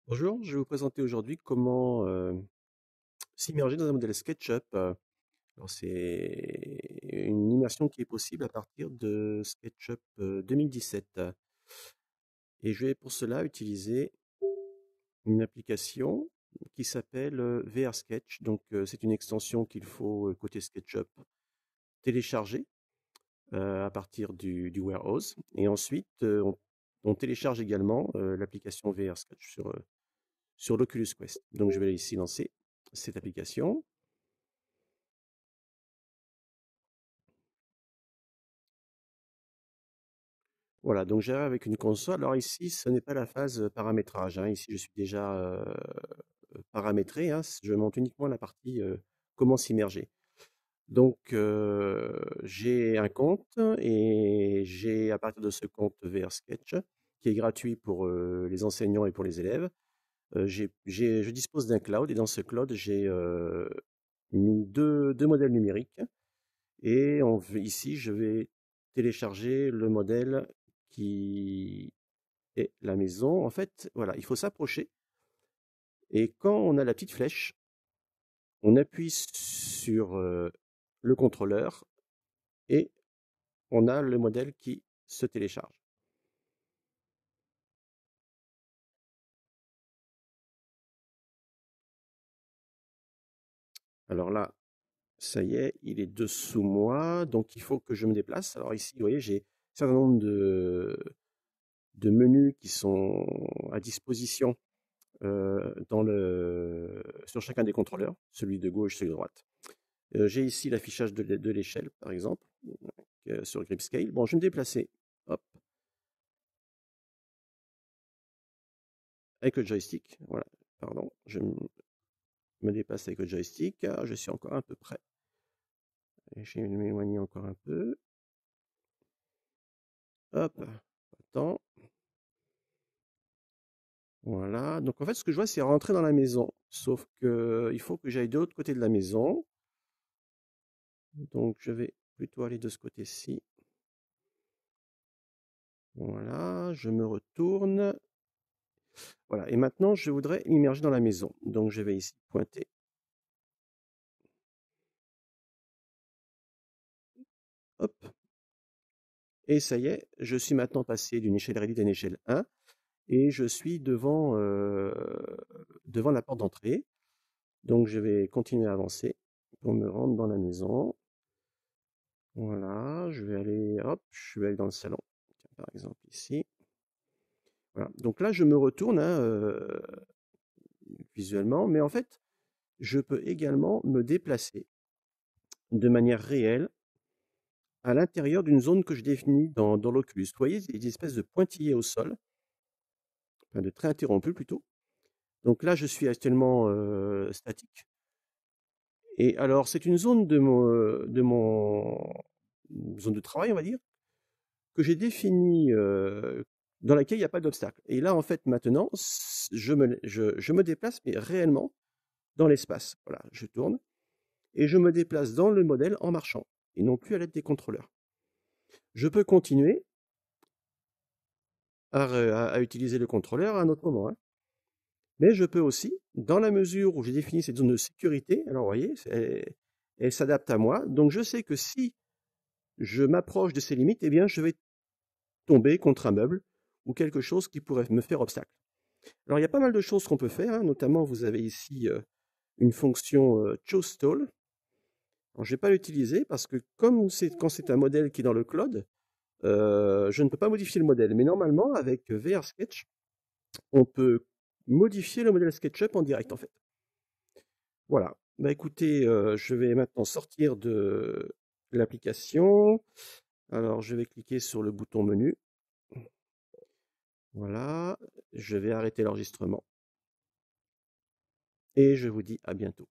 Bonjour, je vais vous présenter aujourd'hui comment s'immerger dans un modèle SketchUp. Alors c'est une immersion qui est possible à partir de SketchUp 2017. Et je vais pour cela utiliser une application qui s'appelle VR Sketch. Donc c'est une extension qu'il faut côté SketchUp télécharger à partir du warehouse. Et ensuite on télécharge également l'application VR Sketch sur l'Oculus Quest. Donc je vais ici lancer cette application. Voilà, donc j'arrive avec une console. Alors ici, ce n'est pas la phase paramétrage, hein. Ici, je suis déjà paramétré, hein. Je monte uniquement la partie comment s'immerger. Donc, j'ai un compte et j'ai à partir de ce compte VR Sketch, qui est gratuit pour les enseignants et pour les élèves, je dispose d'un cloud et dans ce cloud, j'ai mis deux modèles numériques et ici, je vais télécharger le modèle qui et la maison, en fait, voilà, il faut s'approcher et quand on a la petite flèche, on appuie sur le contrôleur et on a le modèle qui se télécharge. Alors là, ça y est, il est dessous moi, donc il faut que je me déplace. Alors ici, vous voyez, j'ai un certain nombre de menus qui sont à disposition sur chacun des contrôleurs, celui de gauche, celui de droite. J'ai ici l'affichage de l'échelle, par exemple, sur Gripscale. Bon, je vais me déplacer, hop, avec le joystick. Voilà, pardon, je me déplace avec le joystick. Ah, je suis encore un peu près. Je vais m'éloigner encore un peu. Hop, attends. Voilà, donc en fait, ce que je vois, c'est rentrer dans la maison. Sauf que il faut que j'aille de l'autre côté de la maison. Donc, je vais plutôt aller de ce côté-ci. Voilà, je me retourne. Voilà, et maintenant, je voudrais m'immerger dans la maison. Donc, je vais ici pointer. Hop. Et ça y est, je suis maintenant passé d'une échelle réduite à une échelle 1 et je suis devant la porte d'entrée. Donc, je vais continuer à avancer pour me rendre dans la maison. Voilà, je vais aller, hop, je vais aller dans le salon. Tiens, par exemple ici. Voilà. Donc là, je me retourne hein, visuellement, mais en fait, je peux également me déplacer de manière réelle à l'intérieur d'une zone que je définis dans l'Oculus. Vous voyez, il y a des espèces de pointillés au sol, enfin de traits interrompus plutôt. Donc là, je suis actuellement statique. Et alors, c'est une zone de mon zone de travail, on va dire, que j'ai définie, dans laquelle il n'y a pas d'obstacle. Et là, en fait, maintenant, je me déplace, mais réellement, dans l'espace. Voilà, je tourne et je me déplace dans le modèle en marchant, et non plus à l'aide des contrôleurs. Je peux continuer à utiliser le contrôleur à un autre moment, hein. Mais je peux aussi, dans la mesure où j'ai défini cette zone de sécurité, alors vous voyez, elle s'adapte à moi. Donc je sais que si je m'approche de ces limites, eh bien je vais tomber contre un meuble ou quelque chose qui pourrait me faire obstacle. Alors il y a pas mal de choses qu'on peut faire, hein, notamment vous avez ici une fonction Choose Stall. Alors, je ne vais pas l'utiliser parce que quand c'est un modèle qui est dans le cloud, je ne peux pas modifier le modèle. Mais normalement, avec VR Sketch, on peut modifier le modèle SketchUp en direct en fait. Voilà. Bah écoutez, je vais maintenant sortir de l'application. Alors, je vais cliquer sur le bouton menu. Voilà. Je vais arrêter l'enregistrement. Et je vous dis à bientôt.